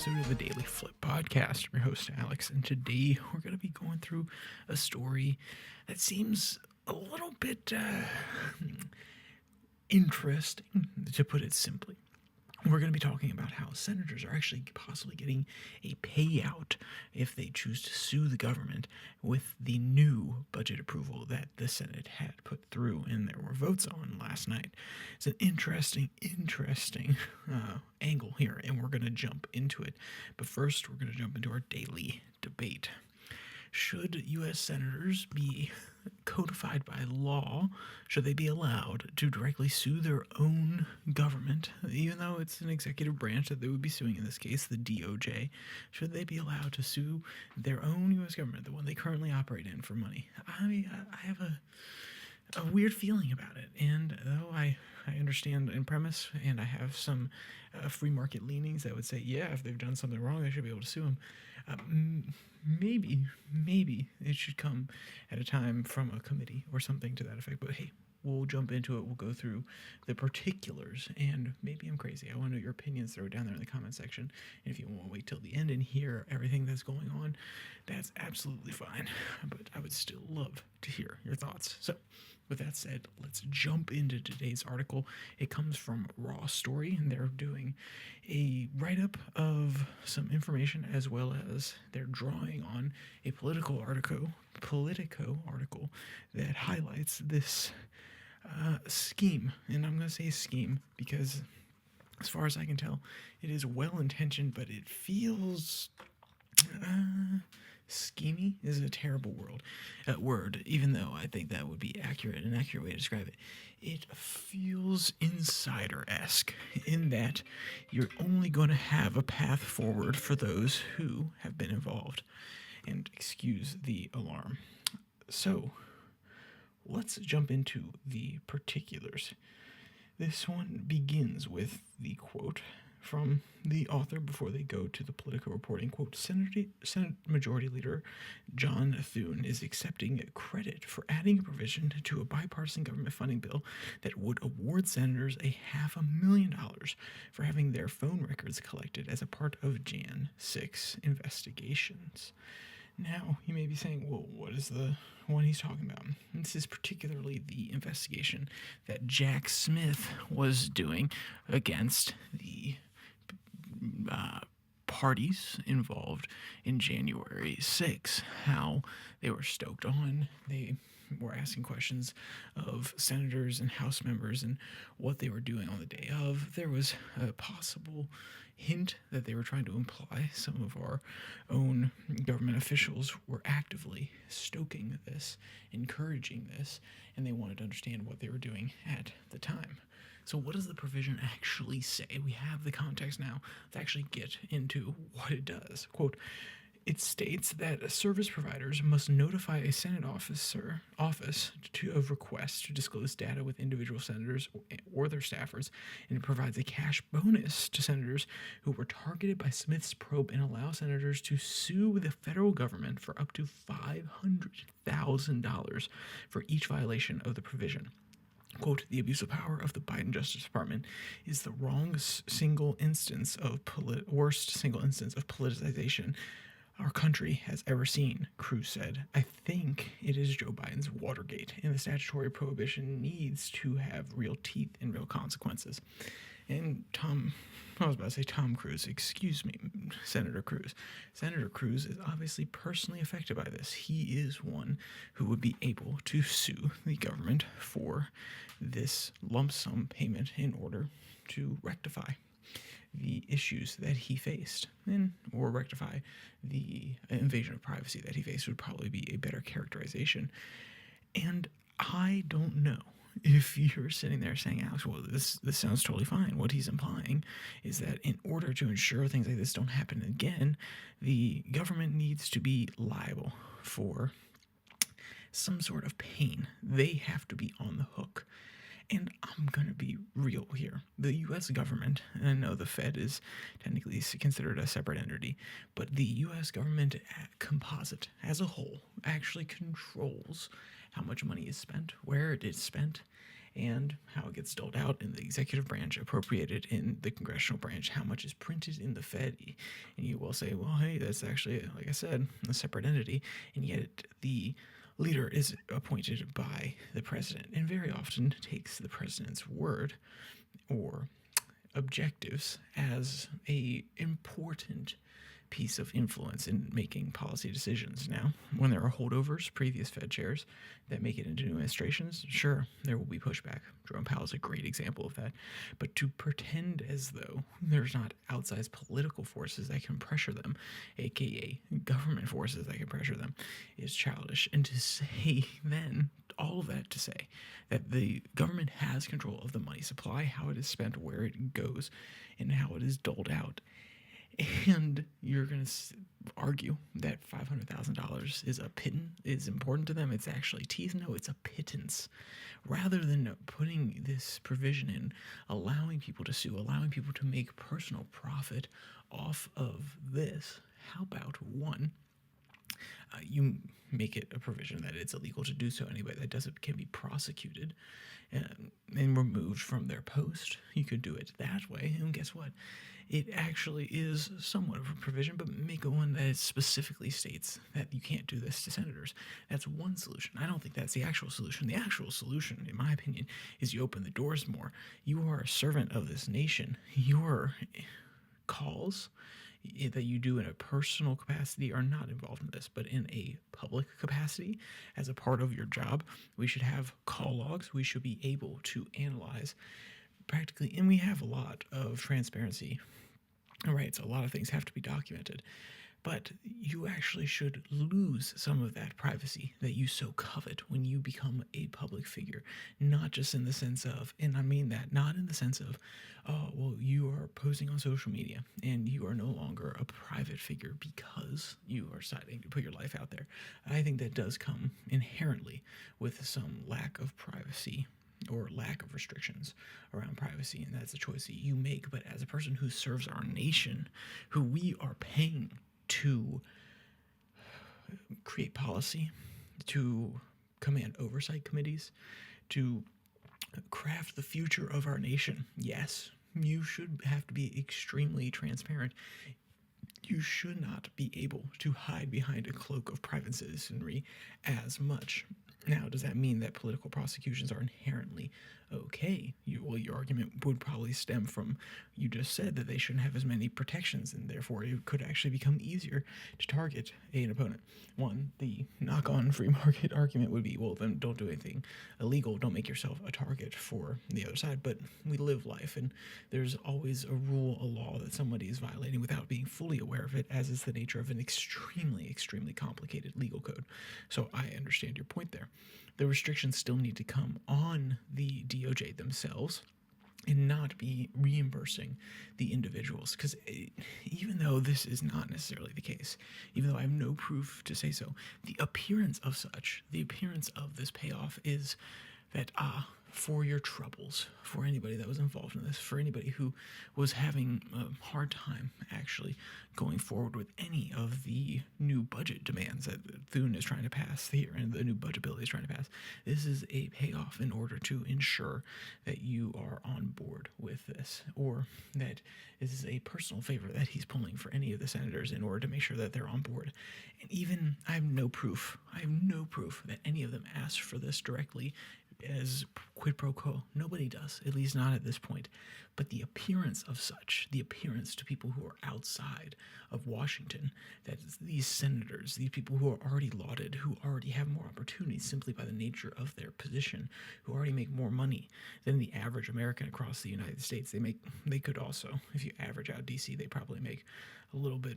episode of the DailyFlip podcast. I'm your host, Alex, and today we're going to be going through a story that seems a little bit interesting, to put it simply. We're going to be talking about how senators are actually possibly getting a payout if they choose to sue the government with the new budget approval that the Senate had put through and there were votes on last night. It's an interesting angle here, and we're going to jump into it. But first, we're going to jump into our daily debate. Should U.S. senators be codified by law? Should they be allowed to directly sue their own government, even though it's an executive branch that they would be suing in this case, the DOJ? Should they be allowed to sue their own U.S. government, the one they currently operate in, for money? I have a weird feeling about it, and though I understand in premise, and I have some free market leanings that would say, yeah, if they've done something wrong, they should be able to sue them. Maybe it should come at a time from a committee or something to that effect. But hey, we'll jump into it. We'll go through the particulars, and maybe I'm crazy. I want to know your opinions. Throw it down there in the comment section. And if you want to wait till the end and hear everything that's going on, that's absolutely fine. But I would still love to hear your thoughts. So with that said, let's jump into today's article. It comes from Raw Story, and they're doing a write-up of some information as well as they're drawing on a Politico article that highlights this scheme. And I'm going to say scheme because, as far as I can tell, it is well-intentioned, but it feels schemy is a terrible word, even though I think that would be an accurate way to describe it. It feels insider-esque in that you're only going to have a path forward for those who have been involved. And excuse the alarm. So let's jump into the particulars. This one begins with the quote from the author before they go to the Politico reporting. Quote, Senate Majority Leader John Thune is accepting credit for adding a provision to a bipartisan government funding bill that would award senators $500,000 for having their phone records collected as a part of Jan 6 investigations. Now, you may be saying, well, what is the one he's talking about? This is particularly the investigation that Jack Smith was doing against the parties involved in January 6, how they were stoked on. They were asking questions of senators and House members and what they were doing on the day of. There was a possible hint that they were trying to imply some of our own government officials were actively stoking this, encouraging this, and they wanted to understand what they were doing at the time. So what does the provision actually say? We have the context now to actually get into what it does. Quote, it states that service providers must notify a Senate office of requests to disclose data with individual senators or their staffers, and it provides a cash bonus to senators who were targeted by Smith's probe and allow senators to sue the federal government for up to $500,000 for each violation of the provision. Quote, the abuse of power of the Biden Justice Department is the worst single instance of politicization our country has ever seen, Cruz said. I think it is Joe Biden's Watergate, and the statutory prohibition needs to have real teeth and real consequences. And Tom Cruise, excuse me, Senator Cruz. Senator Cruz is obviously personally affected by this. He is one who would be able to sue the government for this lump sum payment in order to rectify the issues that he faced, or rectify the invasion of privacy that he faced would probably be a better characterization. And I don't know if you're sitting there saying, Alex, well, this sounds totally fine. What he's implying is that in order to ensure things like this don't happen again, the government needs to be liable for some sort of pain. They have to be on the hook. And I'm going to be real here. The U.S. government, and I know the Fed is technically considered a separate entity, but the U.S. government composite as a whole actually controls how much money is spent, where it is spent, and how it gets doled out in the executive branch, appropriated in the congressional branch, how much is printed in the Fed. And you will say, well, hey, that's actually, like I said, a separate entity, and yet the leader is appointed by the president and very often takes the president's word or objectives as a important piece of influence in making policy decisions. Now, when there are holdovers, previous Fed chairs that make it into new administrations, sure, there will be pushback. Jerome Powell is a great example of that. But to pretend as though there's not outsized political forces that can pressure them, aka government forces that can pressure them, is childish. And to say then, all of that to say that the government has control of the money supply, how it is spent, where it goes, and how it is doled out, and you're going to argue that $500,000 is a pittance, is important to them, it's actually teeth. No, it's a pittance. Rather than putting this provision in, allowing people to sue, allowing people to make personal profit off of this, how about one, you make it a provision that it's illegal to do so anyway, that doesn't can be prosecuted and removed from their post. You could do it that way, and guess what? It actually is somewhat of a provision, but make it one that specifically states that you can't do this to senators. That's one solution. I don't think that's the actual solution. The actual solution, in my opinion, is you open the doors more. You are a servant of this nation. Your calls that you do in a personal capacity are not involved in this, but in a public capacity, as a part of your job, we should have call logs. We should be able to analyze practically, and we have a lot of transparency, right? So a lot of things have to be documented, but you actually should lose some of that privacy that you so covet when you become a public figure, not just in the sense of, and I mean that, not in the sense of, oh, well, you are posting on social media and you are no longer a private figure because you are deciding to put your life out there. I think that does come inherently with some lack of privacy or lack of restrictions around privacy, and that's a choice that you make. But as a person who serves our nation, who we are paying to create policy, to command oversight committees, to craft the future of our nation, yes, you should have to be extremely transparent. You should not be able to hide behind a cloak of private citizenry as much. Now, does that mean that political prosecutions are inherently okay? Your argument would probably stem from, you just said that they shouldn't have as many protections, and therefore it could actually become easier to target an opponent. One, the knock-on free market argument would be, well, then don't do anything illegal, don't make yourself a target for the other side. But we live life, and there's always a rule, a law that somebody is violating without being fully aware of it, as is the nature of an extremely, extremely complicated legal code. So I understand your point there. The restrictions still need to come on the DOJ themselves and not be reimbursing the individuals. Because even though this is not necessarily the case, even though I have no proof to say so, the appearance of such, the appearance of this payoff is that, for your troubles, for anybody that was involved in this, for anybody who was having a hard time actually going forward with any of the new budget demands that Thune is trying to pass here and the new budget bill is trying to pass, this is a payoff in order to ensure that you are on board with this, or that this is a personal favor that he's pulling for any of the senators in order to make sure that they're on board. And even, I have no proof that any of them asked for this directly as quid pro quo. Nobody does, at least not at this point. But the appearance of such, the appearance to people who are outside of Washington, that these senators, these people who are already lauded, who already have more opportunities simply by the nature of their position, who already make more money than the average American across the United States. They could also, if you average out DC, they probably make a little bit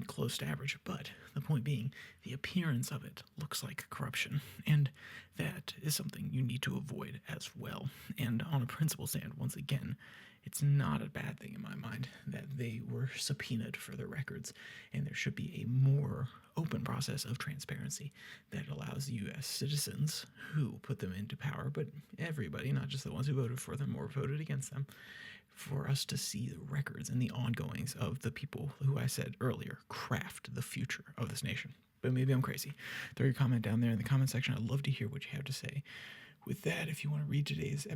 close to average, but the point being, the appearance of it looks like corruption, and that is something you need to avoid as well. And on a principle stand, once again, it's not a bad thing in my mind that they were subpoenaed for their records, and there should be a more open process of transparency that allows U.S. citizens who put them into power, but everybody, not just the ones who voted for them or voted against them, for us to see the records and the ongoings of the people who I said earlier craft the future of this nation. But maybe I'm crazy. Throw your comment down there in the comment section. I'd love to hear what you have to say. With that, if you want to read today's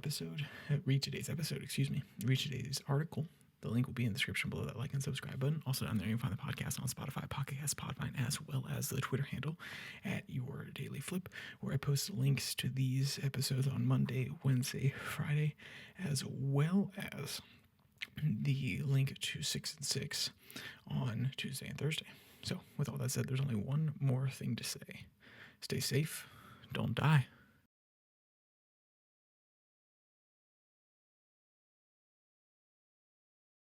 article, the link will be in the description below that like and subscribe button. Also down there, you can find the podcast on Spotify, Pocket Cast, Podvine, as well as the Twitter handle at Your Daily Flip, where I post links to these episodes on Monday, Wednesday, Friday, as well as the link to 6 and 6 on Tuesday and Thursday. So with all that said, there's only one more thing to say. Stay safe, don't die.